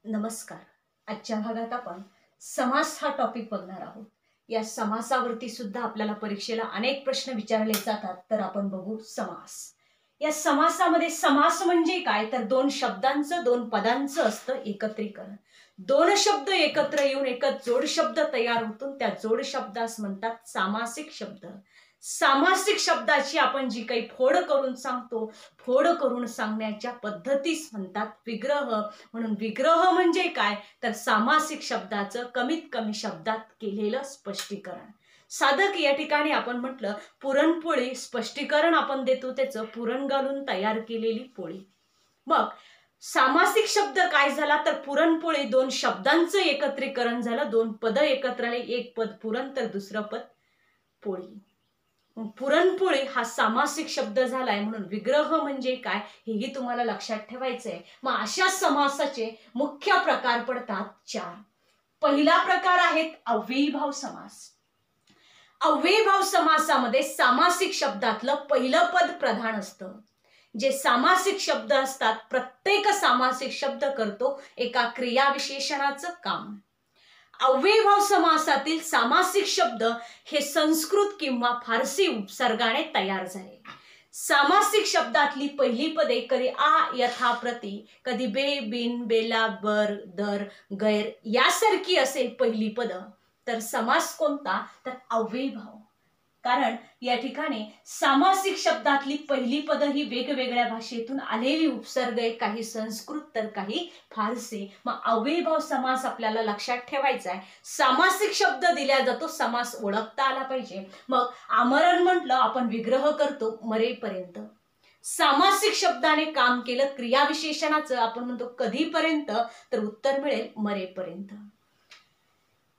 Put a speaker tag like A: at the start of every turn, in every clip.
A: नमस्कार. आजच्या भागात आपण समास हा टॉपिक बघणार आहोत. या समासावरती सुद्धा आपल्याला परीक्षेला अनेक प्रश्न विचारले जातात. तर आपण बघू समास. या समासामध्ये समास म्हणजे काय, तर दोन शब्दांचं दोन पदांचं असतं एकत्रीकरण. दोन शब्द एकत्र येऊन एकच जोड शब्द तयार होतो, त्या जोड शब्दास म्हणतात सामासिक शब्द. सामासिक शब्दाची आपण जी काही फोड करून सांगतो, फोड करून सांगण्याच्या पद्धतीस म्हणतात विग्रह. म्हणून विग्रह म्हणजे काय, तर सामासिक शब्दाचं कमीत कमी शब्दात केलेलं स्पष्टीकरण. साधक या ठिकाणी आपण म्हटलं पुरणपोळी, स्पष्टीकरण आपण देतो त्याचं पुरण घालून तयार केलेली पोळी. मग सामासिक शब्द काय झाला, तर पुरणपोळी दोन शब्दांचं एकत्रीकरण झालं, दोन पद एकत्र आले, एक पद पुरण तर दुसरं पद पोळी. पुरणपोळी हा सामासिक शब्द झालाय. म्हणून विग्रह म्हणजे काय हेही तुम्हाला लक्षात ठेवायचंय. मग अशा समासाचे मुख्य प्रकार पडतात चार. पहिला प्रकार आहे अव्ययीभाव समास. अव्ययीभाव समासामध्ये सामासिक शब्दातलं पहिलं पद प्रधान असतं. जे सामासिक शब्द असतात, प्रत्येक सामासिक शब्द करतो एका क्रियाविशेषणाचं काम. अव्ययीभाव समासातील सामासिक शब्द हे संस्कृत किंवा फारसी उपसर्गाने तयार झाले. सामासिक शब्दातली पहिली पदे कधी आ, यथा, प्रति, कधी बे, बिन, बेला, बर, दर, गैर यासारखी असेल पहिली पद, तर समास कोणता, तर अव्ययीभाव. कारण या ठिकाणी सामासिक शब्दातली पहिली पद ही वेगवेगळ्या भाषेतून आलेली उपसर्ग आहे, काही संस्कृत तर काही फारसी. मग अव्ययीभाव समास आपल्याला लक्षात ठेवायचा आहे. सामासिक शब्द दिला जातो, समास ओळखता आला पाहिजे. मग आमरण म्हटलं आपण विग्रह करतो मरेपर्यंत. सामासिक शब्दाने काम केलं क्रियाविशेषणाचं आपण म्हणतो कधीपर्यंत, तर उत्तर मिळेल मरेपर्यंत.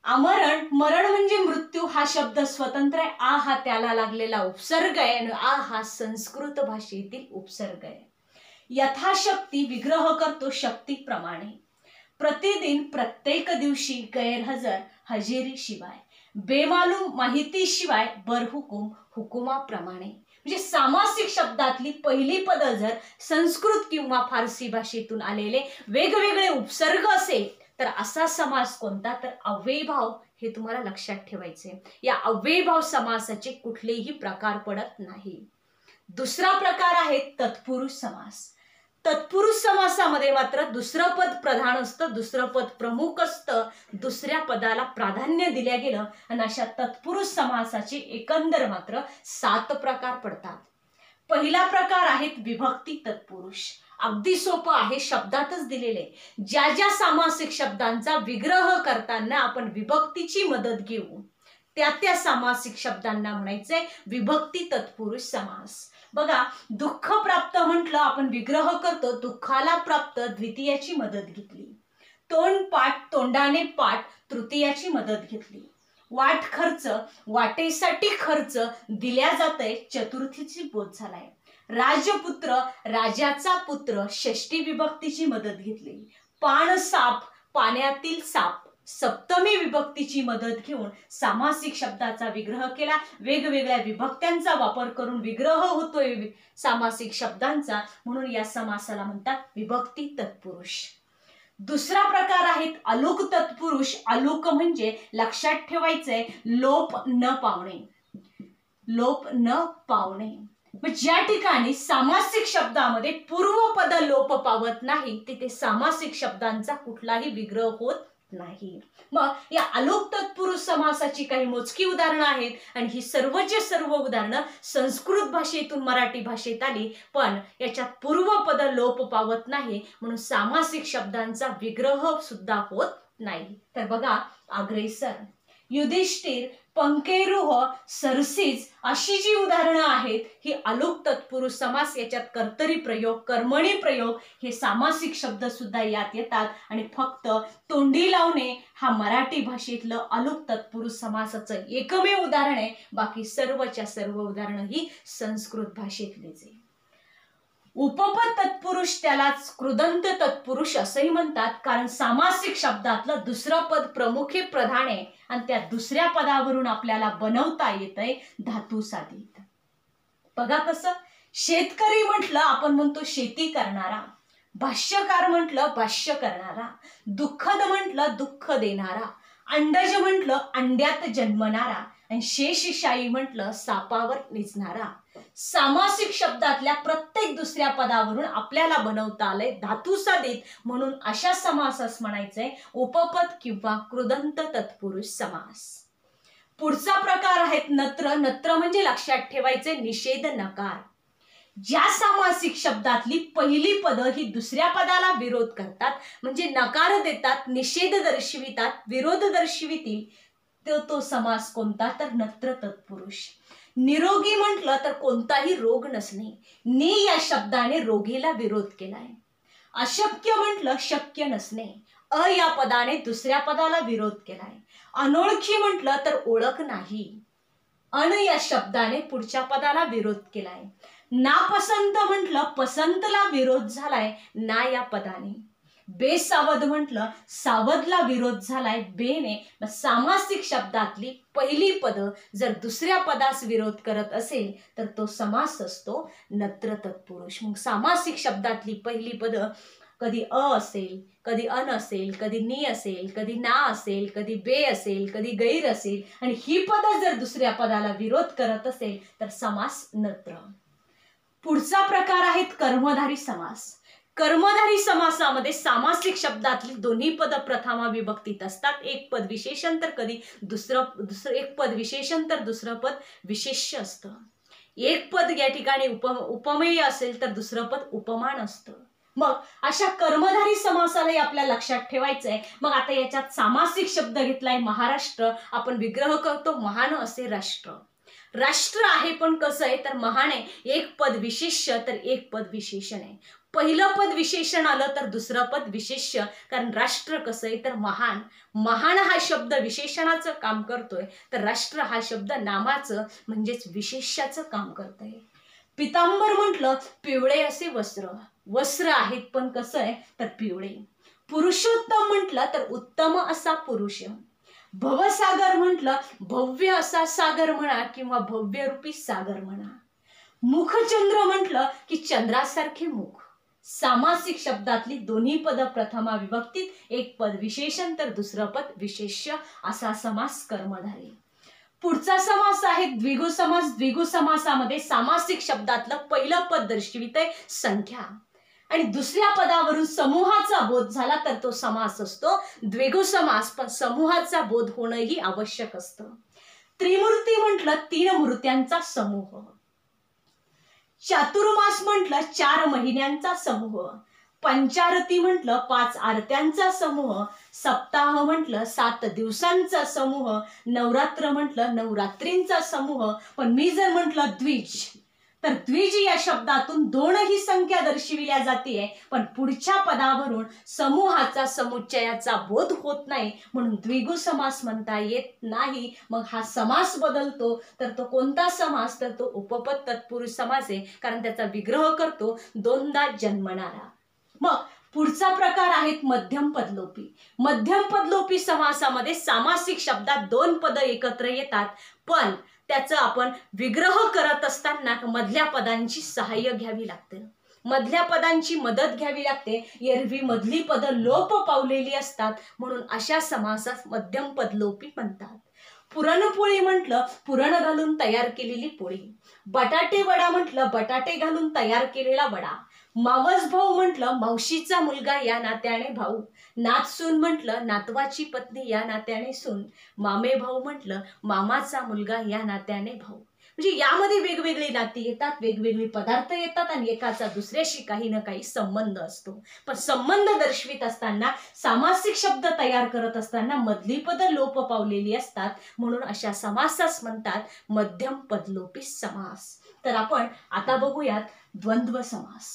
A: आमरण, मरण म्हणजे मृत्यू हा शब्द स्वतंत्र आहे. आ हा त्याला लागलेला उपसर्ग आहे आणि आ हा संस्कृत भाषेतील उपसर्ग आहे. यथाशक्ती विग्रह करतो शक्तीप्रमाणे. प्रतिदिन प्रत्येक दिवशी, गैरहजर हजेरी शिवाय, बेमालूम माहितीशिवाय, बरहुकूम हुकुमाप्रमाणे. म्हणजे सामासिक शब्दातली पहिली पद जर संस्कृत किंवा फारसी भाषेतून आलेले वेगवेगळे उपसर्ग असेल तर असा समास कोणता, तर अव्ययीभाव. हे तुम्हाला लक्षात ठेवायचे. या अव्ययीभाव समासाचे कुठलेही प्रकार पडत नाही. दुसरा प्रकार आहे तत्पुरुष समास. तत्पुरुष समासामध्ये मात्र दुसरं पद प्रधान असतं, दुसरं पद प्रमुख असतं, दुसऱ्या पदाला प्राधान्य दिल्या गेलं आणि अशा तत्पुरुष समासाचे एकंदर मात्र 7 प्रकार पडतात. पहिला प्रकार आहे विभक्ती तत्पुरुष. अगदी सोपं आहे, शब्दातच दिलेले. ज्या ज्या सामासिक शब्दांचा विग्रह करताना आपण विभक्तीची मदत घेऊ त्या त्या सामासिक शब्दांना म्हणायचंय विभक्ती तत्पुरुष समास. बघा, दुःख प्राप्त म्हटलं आपण विग्रह करतो, दुःखाला प्राप्त द्वितीयाची मदत घेतली. तोंड पाठ, तोंडाने पाठ तृतीयाची मदत घेतली. वाट खर्च, वाटेसाठी खर्च दिल्या जातंय चतुर्थीची बोध झालाय. राजपुत्र, राजाचा पुत्र षष्टी विभक्तीची मदत घेतली. पाण साप, पाण्यातील साप सप्तमी विभक्तीची मदत घेऊन सामासिक शब्दाचा विग्रह केला. वेगवेगळ्या विभक्त्यांचा वापर करून विग्रह होतोय सामासिक शब्दांचा, म्हणून या समासाला म्हणतात विभक्ती तत्पुरुष. दुसरा प्रकार आहे अलुक तत्पुरुष. अलुक म्हणजे लक्षात ठेवायचंय लोप न पावणे. लोप न पावणे. ज्या ठिकाणी सामासिक शब्दामध्ये पूर्वपद लोप पावत नाही तिथे सामासिक शब्दांचा कुठलाही विग्रह होत नाही. मग या अलुक तत्पुरुष समासाची काही मोजकी उदाहरणं आहेत आणि ही सर्वचे सर्व उदाहरणं संस्कृत भाषेतून मराठी भाषेत आली, पण याच्यात पूर्वपद लोप पावत नाही म्हणून सामासिक शब्दांचा विग्रह सुद्धा होत नाही. तर बघा, अग्रेसर, युधिष्ठिर, पंकेरुह, सरसीज अशी जी उदाहरणं आहेत ही अलुक तत्पुरुष समास. याच्यात कर्तरी प्रयोग, कर्मणी प्रयोग हे सामासिक शब्द सुद्धा यात येतात आणि फक्त तोंडी लावणे हा मराठी भाषेतलं अलुक तत्पुरुष समासाचं एकमेव उदाहरण आहे. बाकी सर्वच्या सर्व उदाहरणं ही संस्कृत भाषेतलीच आहे. उपपद तत्पुरुष त्यालाच कृदंत तत्पुरुष असंही म्हणतात, कारण सामासिक शब्दातलं दुसरं पद प्रमुख प्रधान आहे आणि त्या दुसऱ्या पदावरून आपल्याला बनवता येतंय धातू साधित. बघा कसं, शेतकरी म्हटलं आपण म्हणतो शेती करणारा, भाष्यकार म्हटलं भाष्य करणारा, दुःखद म्हटलं दुःख देणारा, अंडज म्हटलं अंड्यात जन्मणारा आणि शेषशायी म्हटलं सापावर निजणारा. सामासिक शब्दातल्या प्रत्येक दुसऱ्या पदावरून आपल्याला बनवता आलंय धातू साधित, म्हणून अशा समासास म्हणायचंय उपपद किंवा कृदंत तत्पुरुष समास. पुढचा प्रकार आहेत नत्र. नत्र म्हणजे लक्षात ठेवायचे निषेध नकार. ज्या सामासिक शब्दातली पहिली पदं ही दुसऱ्या पदाला विरोध करतात, म्हणजे नकार देतात, निषेध दर्शवितात, विरोध दर्शवितील, तो समास कोणता, तर नत्र तत्पुरुष. निरोगी म्हटलं तर कोणताही रोग नसणे. नि या शब्दाने रोगीला विरोध केलाय. अशक्य म्हटलं शक्य नसणे. अ या पदाने दुसऱ्या पदाला विरोध केलाय. अनोळखी म्हटलं तर ओळख नाही. अन या शब्दाने पुढच्या पदाला विरोध केलाय. नापसंत म्हटलं पसंतला विरोध झालाय ना या पदाने. बेसावध म्हटलं सावधला विरोध झालाय बेने. सामासिक शब्दातली पहिली पद जर दुसऱ्या पदास विरोध करत असेल तर तो समास असतो नत्र तत्पुरुष. मग सामासिक शब्दातली पहिली पद कधी अ असेल, कधी अन असेल, कधी नि असेल, कधी ना असेल, कधी बे असेल, कधी गैर असेल आणि ही पद जर दुसऱ्या पदाला विरोध करत असेल तर समास नत्र. पुढचा प्रकार आहेत कर्मधारी समास. कर्मधारी समासामध्ये सामासिक शब्दातली दोन्ही पद प्रथमा विभक्तीत असतात. एक पद विशेषण तर कधी दुसरं एक पद विशेषण तर दुसरं पद विशेष्य असतं. एक पद या ठिकाणी उपमेय असेल तर दुसरं पद उपमान असतं. मग अशा कर्मधारी समासालाही आपल्या लक्षात ठेवायचंय. मग आता याच्यात सामासिक शब्द घेतलाय महाराष्ट्र. आपण विग्रह करतो महान असे राष्ट्र. राष्ट्र आहे पण कसं आहे तर महान आहे. एक पद विशेष्य तर एक पद विशेषण आहे. पहिलं पद विशेषण आलं तर दुसरं पद विशेष्य. कारण राष्ट्र कसं आहे तर महान. महान हा शब्द विशेषणाचं काम करतोय तर राष्ट्र हा शब्द नामाचं म्हणजेच विशेष्याचं काम करतोय. पितांबर म्हटलं पिवळे असे वस्त्र. वस्त्र आहेत पण कसं आहे तर पिवळे. पुरुषोत्तम म्हटलं तर उत्तम असा पुरुष. भवसागर म्हटलं भव्य असा सागर म्हणा किंवा भव्यरूपी सागर म्हणा. मुखचंद्र म्हटलं की चंद्रासारखे मुख. सामासिक शब्दातली दोन्ही पद प्रथमा विभक्तीत, एक पद विशेषण तर दुसरं पद विशेष्य असा समास कर्मधारी. पुढचा समास आहे द्विगु समास. द्विगु समासामध्ये सामासिक शब्दातलं पहिलं पद दर्शवितंय संख्या आणि दुसऱ्या पदावरून समूहाचा बोध झाला तर तो समास असतो द्विगु समास. पण समूहाचा बोध होणंही आवश्यक असतं. त्रिमूर्ती म्हटलं तीन मूर्त्यांचा समूह. चातुर्मास म्हटलं 4 महिन्यांचा समूह. पंचारती म्हटलं 5 आरत्यांचा समूह. सप्ताह म्हटलं 7 दिवसांचा समूह. नवरात्र म्हटलं नवरात्रींचा समूह. पण मी जर म्हटलं द्विज तर द्विज या शब्दातून 2 ही संख्या दर्शविल्या जाते. पण पुढच्या पदावरून समूहाचा समुच्चयाचा बोध होत नाही म्हणून द्विगु समास म्हणता येत नाही. मग हा समास बदलतो तर तो कोणता समास तर तो उपपद तत्पुरुष समास आहे. कारण त्याचा विग्रह करतो दोनदा जन्मणारा. मग पुढचा प्रकार आहेत मध्यम पदलोपी. मध्यम पदलोपी समासामध्ये सामासिक शब्दात 2 पद एकत्र येतात पण त्याचं आपण विग्रह करत असताना मधल्या पदांची सहाय्य घ्यावी लागते. मधल्या पदांची मदत घ्यावी लागते. एरवी मधली पद लोप पावलेली असतात म्हणून अशा समासास मध्यम पदलोपी म्हणतात. पुरणपोळी म्हटलं पुरण घालून तयार केलेली पोळी. बटाटे वडा म्हटलं बटाटे घालून तयार केलेला वडा. मावस भाऊ म्हटलं मावशीचा मुलगा या नात्याने भाऊ. नातसून म्हटलं नातवाची पत्नी या नात्याने सून. मामे भाऊ म्हटलं मामाचा मुलगा या नात्याने भाऊ. म्हणजे यामध्ये वेगवेगळी नाती येतात, वेगवेगळे पदार्थ येतात आणि एकाचा दुसऱ्याशी काही ना काही संबंध असतो. पण संबंध दर्शवित असताना सामासिक शब्द तयार करत असताना मधली पद लोप पावलेली असतात म्हणून अशा समासास म्हणतात मध्यम पदलोपी समास. तर आपण आता बघूयात द्वंद्व समास.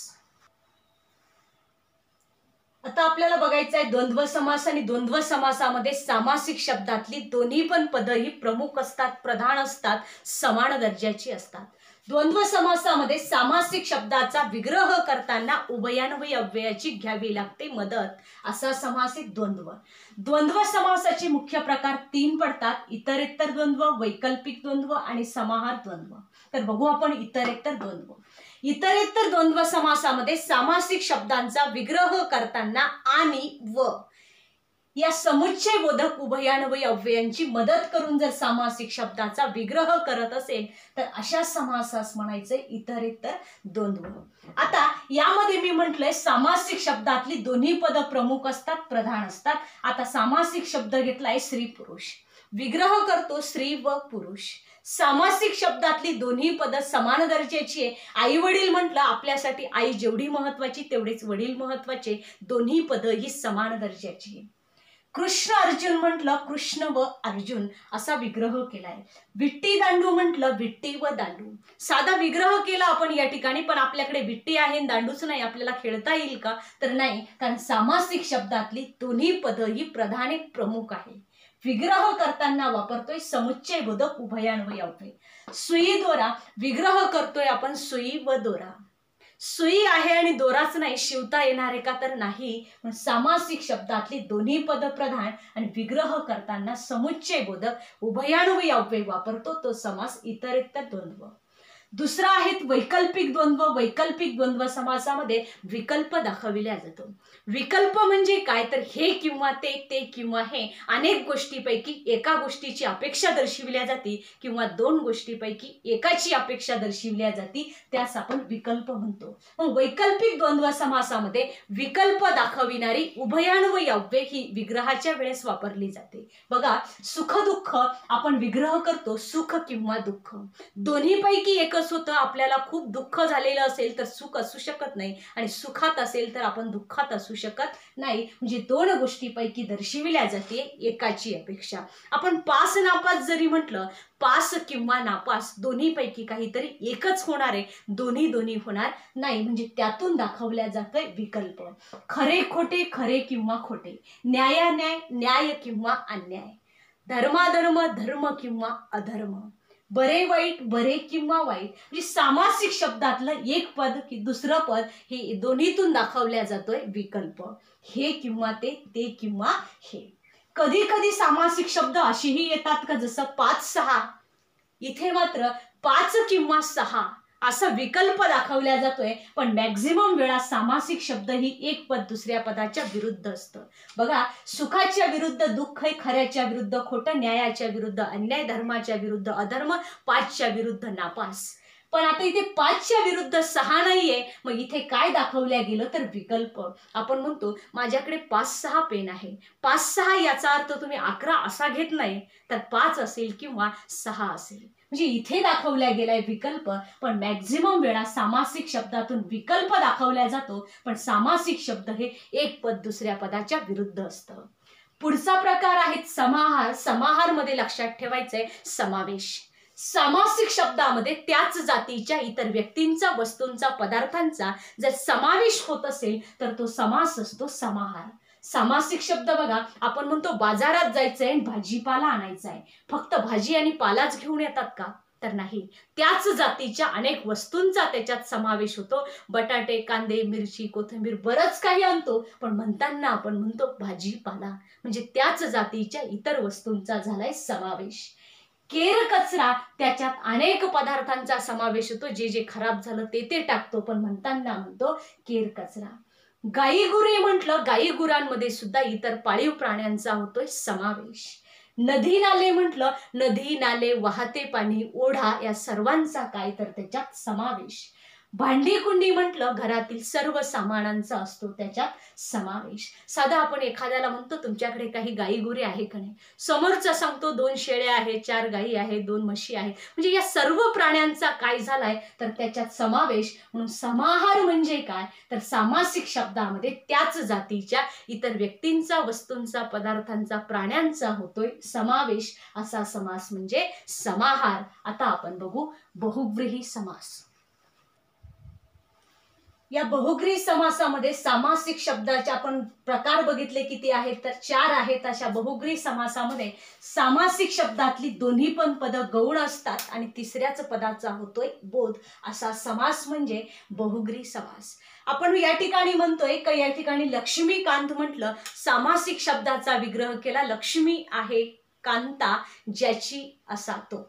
A: आता आपल्याला बघायचं आहे द्वंद्व समास. आणि द्वंद्व समासामध्ये सामासिक शब्दातली दोन्ही पण पद ही प्रमुख असतात, प्रधान असतात, समान दर्जाची असतात. द्वंद्व समासामध्ये सामासिक शब्दाचा विग्रह करताना उभयान्वयी अव्ययाची घ्यावी लागते मदत. असा समास आहे द्वंद्व. द्वंद्व समासाचे मुख्य प्रकार 3 पडतात. इतरेत्तर द्वंद्व, वैकल्पिक द्वंद्व आणि समाहार द्वंद्व. तर बघू आपण इतरेत्तर द्वंद्व. इतरेतर द्वंद्व समासामध्ये सामासिक शब्दांचा विग्रह करताना आणि व या समुच्चय बोधक उभयान्वयी अव्ययांची मदत करून जर सामासिक शब्दाचा विग्रह करत असेल तर अशा समासास म्हणायचे इतरेतर द्वंद्व. आता यामध्ये मी म्हटलंय सामासिक शब्दातली दोन्ही पद प्रमुख असतात, प्रधान असतात. आता सामासिक शब्द घेतलाय स्त्री पुरुष, विग्रह करतो स्त्री व पुरुष. सामासिक शब्दातली दोन्ही पद समान दर्जाची आहे. आई वडील म्हटलं आपल्यासाठी आई जेवढी महत्वाची तेवढेच वडील महत्वाचे, दोन्ही पद ही समान दर्जाची आहे. कृष्ण अर्जुन म्हटलं कृष्ण व अर्जुन असा विग्रह केलाय. विट्टी दांडू म्हटलं विट्टी व दांडू. साधा विग्रह केला आपण या ठिकाणी, पण आपल्याकडे विट्टी आहे दांडूच नाही, आपल्याला खेळता येईल का तर नाही, कारण सामासिक शब्दातली दोन्ही पद ही प्रधान एक प्रमुख आहे. विग्रह करताना वापरतोय समुच्चय बोधक उभयान्वयी अव्यय. सुई दोरा, विग्रह करतोय आपण सुई व दोरा. सुई आहे आणि दोराच नाही, शिवता येणार आहे का तर नाही, पण सामासिक शब्दातली दोन्ही पद प्रधान आणि विग्रह करताना समुच्चय बोधक उभयान्वयी अव्यय वापरतो तो समास इतरेतर द्वंद्व. दुसरा आहे वैकल्पिक द्वंद्व. वैकल्पिक द्वंद्व समासामध्ये विकल्प दाखविला जातो. विकल्प म्हणजे काय तर हे किंवा ते, ते किंवा हे, अनेक गोष्टीपैकी एका गोष्टीची अपेक्षा दर्शविल्या जाते किंवा दोन गोष्टीपैकी एकाची अपेक्षा दर्शविल्या जाते, त्यास आपण विकल्प म्हणतो. मग वैकल्पिक द्वंद्व समासामध्ये विकल्प दाखविणारी उभयान्वयी अव्यय ही विग्रहाच्या वेळेस वापरली जाते. बघा, सुख दुःख आपण विग्रह करतो सुख किंवा दुःख. दोन्हीपैकी एक होतं, आपल्याला खूप दुःख झालेलं असेल तर सुख असू शकत नाही आणि सुखात असेल तर आपण दुःखात असू शकत नाही. म्हणजे दोन गोष्टीपैकी दर्शविल्या जाते एकाची अपेक्षा. आपण पास नापास जरी म्हटलं, पास किंवा नापास दोन्हीपैकी काहीतरी एकच होणार आहे, दोन्ही दोन्ही होणार नाही, म्हणजे त्यातून दाखवल्या जातोय विकल्प. खरे खोटे, खरे किंवा खोटे, न्यायान्याय, न्याय किंवा अन्याय, धर्माधर्म, धर्म किंवा अधर्म, बरे वाईट, बरे किंवा वाईट. म्हणजे सामासिक शब्दातलं एक पद की दुसरं पद हे दोन्हीतून दाखवल्या जातोय विकल्प. हे किंवा ते, ते किंवा हे. कधी कधी सामासिक शब्द अशीही येतात का जसं 5-6, इथे मात्र 5 किंवा 6 असा विकल्प दाखवल्या जातोय, पण मॅक्झिमम वेळा सामासिक शब्द ही एक पद दुसऱ्या पदाच्या विरुद्ध असतं. बघा, सुखाच्या विरुद्ध दुःख आहे, खऱ्याच्या विरुद्ध खोटं, न्यायाच्या विरुद्ध अन्याय, धर्माच्या विरुद्ध अधर्म, 5च्या विरुद्ध नापास. पण आता इथे 5च्या विरुद्ध 6 नाहीये, मग इथे काय दाखवल्या गेलं तर विकल्प. आपण म्हणतो माझ्याकडे 5-6 पेन आहे. 5-6 याचा अर्थ तुम्ही 11 असा घेत नाही, तर 5 असेल किंवा 6 असेल. म्हणजे इथे दाखवल्या गेलाय विकल्प, पण मॅक्झिमम वेळा सामासिक शब्दातून विकल्प दाखवला जातो, पण सामासिक शब्द हे एक पद दुसऱ्या पदाच्या विरुद्ध असतं. पुढचा प्रकार आहे समाहार. समाहार मध्ये लक्षात ठेवायचंय समावेश. सामासिक शब्दामध्ये त्याच जातीच्या इतर व्यक्तींचा, वस्तूंचा, पदार्थांचा जर समावेश होत असेल तर तो समास असतो समाहार. सामासिक शब्द बघा, आपण म्हणतो बाजारात जायचंय आणि भाजीपाला आणायचा आहे. फक्त भाजी आणि पालाच घेऊन येतात का तर नाही, त्याच जातीच्या अनेक वस्तूंचा त्याच्यात समावेश होतो. बटाटे, कांदे, मिरची, कोथिंबीर बरंच काही आणतो, पण म्हणताना आपण म्हणतो भाजीपाला, म्हणजे त्याच जातीच्या इतर वस्तूंचा झालाय समावेश. केर कचरा, त्याच्यात अनेक पदार्थांचा समावेश होतो, जे जे खराब झालं ते टाकतो, पण म्हणताना म्हणतो केर कचरा. गाई गुरे म्हटलं, गाई गुरांमध्ये सुद्धा इतर पाळीव प्राण्यांचा होतोय समावेश. नदी नाले म्हटलं, नदी नाले, वाहते पाणी, ओढा या सर्वांचा काय तर त्याच्यात समावेश. भांडी कुंडी म्हटलं, घरातील सर्व सामानांचा असतो त्याच्यात समावेश. साधा आपण एखाद्याला म्हणतो तुमच्याकडे काही गाई गुरे आहे का नाही, समोरचा सांगतो 2 शेळ्या आहेत, 4 गाई आहे, 2 म्हशी आहे, म्हणजे या सर्व प्राण्यांचा काय झालाय तर त्याच्यात समावेश. म्हणून समाहार म्हणजे काय तर सामासिक शब्दामध्ये त्याच जातीच्या इतर व्यक्तींचा, वस्तूंचा, पदार्थांचा, प्राण्यांचा होतोय समावेश. असा समास म्हणजे समाहार. आता आपण बघू बहुव्रीही समास. या बहुव्रीही समासामध्ये सामासिक शब्दाचे आपण प्रकार बघितले किती आहेत तर 4 आहेत. अशा बहुव्रीही समासामध्ये सामासिक शब्दातली दोन्ही पण पद गौण असतात आणि तिसऱ्याच पदाचा होतोय बोध. असा समास म्हणजे बहुव्रीही समास. आपण या ठिकाणी म्हणतोय का या ठिकाणी लक्ष्मीकांत म्हटलं, सामासिक शब्दाचा विग्रह केला. लक्ष्मी आहे कांता ज्याची असा तो.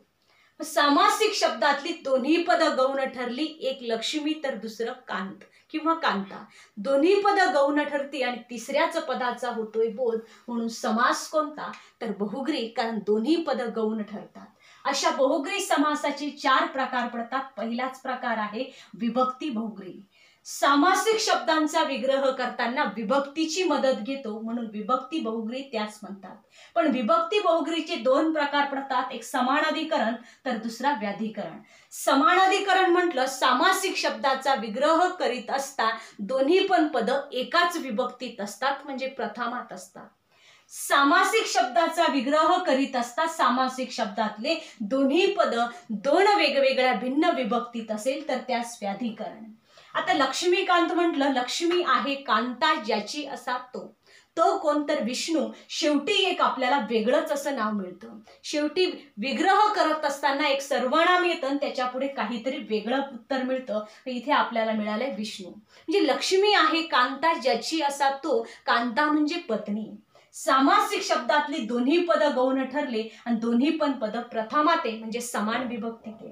A: सामासिक शब्दातली दोन्ही पद गौण ठरली, एक लक्ष्मी तर दुसरं कांत किंवा कांता. दोन्ही पद गौण ठरती आणि तिसऱ्याच पदाचा होतोय बोध, म्हणून समास कोणता तर बहुग्री, कारण दोन्ही पद गौण ठरतात. अशा बहुग्री समासाचे 4 प्रकार पडतात. पहिलाच प्रकार आहे विभक्ती बहुग्री. सामासिक शब्दांचा विग्रह करताना विभक्तीची मदत घेतो, म्हणून विभक्ती बहुग्री त्याच म्हणतात. पण विभक्ती बहुग्रीचे 2 प्रकार पडतात, एक समानाधिकरण तर दुसरा व्याधिकरण. समानाधिकरण म्हटलं सामासिक शब्दाचा विग्रह करीत असता दोन्ही पण पद एकाच विभक्तीत असतात, म्हणजे प्रथमात असतात. सामासिक शब्दाचा विग्रह करीत असता सामासिक शब्दातले दोन्ही पद 2 वेगवेगळ्या भिन्न विभक्तीत असेल तर त्यास व्याधिकरण. आता लक्ष्मीकांत म्हटलं, लक्ष्मी आहे कांता ज्याची असा तो कोण तर विष्णू. शेवटी एक आपल्याला वेगळंच असं नाव मिळतं. शेवटी विग्रह करत असताना एक सर्वनाम येतं, त्याच्या पुढे काहीतरी वेगळं उत्तर मिळतं. इथे आपल्याला मिळालंय विष्णू. म्हणजे लक्ष्मी आहे कांता ज्याची असा तो, कांता म्हणजे पत्नी. सामासिक शब्दातली दोन्ही पद गौण ठरले आणि दोन्ही पण पद प्रथमात म्हणजे समान विभक्तीत.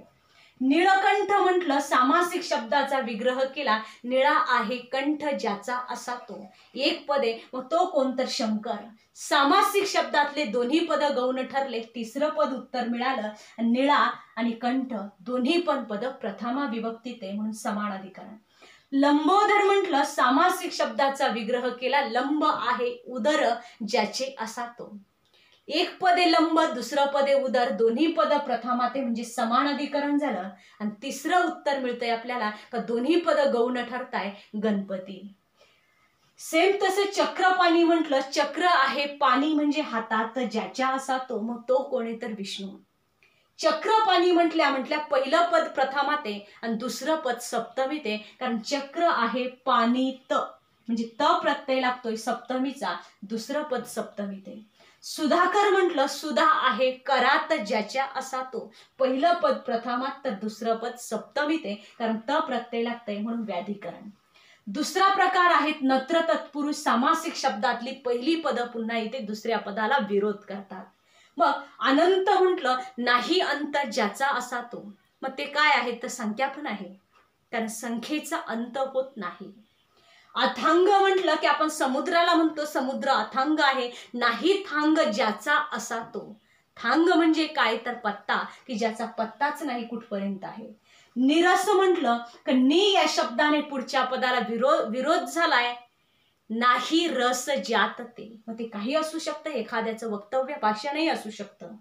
A: निळकंठ म्हटलं सामासिक शब्दाचा विग्रह केला, निळा आहे कंठ ज्याचा असा तो, एक पद आहे मग तो कोणतर शंकर. सामासिक शब्दातले दोन्ही पद गौण ठरले, तिसरं पद उत्तर मिळालं. निळा आणि कंठ दोन्ही पण पद प्रथमा विभक्तीत आहे, म्हणून समानाधिकरण. लंबोदर म्हटलं सामासिक शब्दाचा विग्रह केला, लंब आहे उदर ज्याचे असा तो, एक पदे लंब दुसरं पदे उदर, दोन्ही पद प्रथमात म्हणजे समानाधिकरण झालं. आणि तिसरं उत्तर मिळतंय आपल्याला का दोन्ही पद गौण ठरताय गणपती. सेम तसं चक्रपाणी म्हटलं, चक्र आहे पाणी म्हणजे हातात ज्याच्या असा तो, मग तो कोणी तर विष्णू. चक्रपाणी म्हटल्या पहिलं पद प्रथमात आहे आणि दुसरं पद सप्तमीत आहे, कारण चक्र आहे पाणी त म्हणजे त प्रत्यय लागतोय सप्तमीचा, दुसरं पद सप्तमीत आहे. सुधाकर म्हटलं, सुधा आहे करात ज्याच्या असा तो, पहिलं पद प्रथमात तर दुसरं पद सप्तमीत आहे, कारण त प्रत्यय लागतंय म्हणून व्याधिकरण. दुसरा प्रकार आहेत नत्र तत्पुरुष. सामासिक शब्दातली पहिली पद पुन्हा इथे दुसऱ्या पदाला विरोध करतात. मग अनंत म्हटलं, नाही अंत ज्याचा असा तो, मग ते काय आहे तर संख्या पण आहे, कारण संख्येचा अंत होत नाही. अथांग म्हटलं की आपण समुद्राला म्हणतो समुद्र अथांग आहे, नाही थांग ज्याचा असा तो. थांग म्हणजे काय तर पत्ता, की ज्याचा पत्ताच नाही कुठपर्यंत आहे. निरस म्हटलं की नी या शब्दाने पुढच्या पदाला विरोध झालाय, नाही रस ज्यात ते, मग ते काही असू शकतं, एखाद्याचं वक्तव्य भाषणही असू शकतं.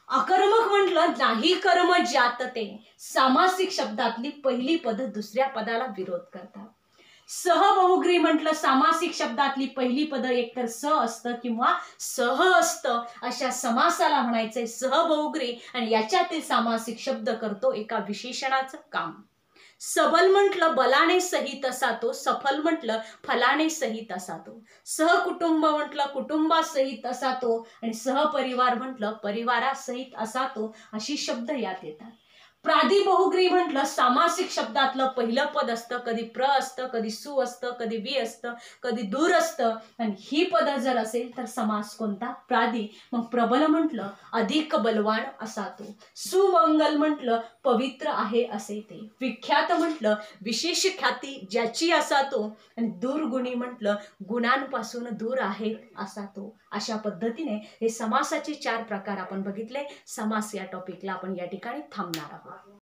A: अकर्मक म्हटलं, नाही कर्म ज्यात ते, सामासिक शब्दातली पहिली पद दुसऱ्या पदाला विरोध करतात. सहबहुग्री म्हटलं, सामासिक शब्दातली पहिली पद एकतर स असतं किंवा सह असतं, अशा समासाला म्हणायचंय सहबहुग्री, आणि याच्यातील सामासिक शब्द करतो एका विशेषणाचं काम. सबल म्हटलं बलाने सहित असा तो, सफल म्हटलं फलाने सहित असा तो. सहकुटुंब म्हटलं कुटुंबासहित असा तो, आणि सहपरिवार म्हटलं परिवारासहित असा तो, अशी शब्द यात येतात. प्रादिबहुग्री म्हटलं सामासिक शब्दातलं पहिलं पद असतं, कधी प्र असतं, कधी सु असतं, कधी वि असतं, कधी दूर असतं, आणि ही पद जर असेल तर समास कोणता प्रादी. मग प्रबल म्हटलं अधिक बलवान असा तो, सुमंगल म्हटलं पवित्र आहे असे ते, विख्यात म्हटलं विशेष ख्याती ज्याची असा तो, आणि दुर्गुणी म्हटलं गुणांपासून दूर आहे असा तो. अशा पद्धतीने हे समासाचे 4 प्रकार आपण बघितले. समास या टॉपिकला आपण या ठिकाणी थांबणार आहोत.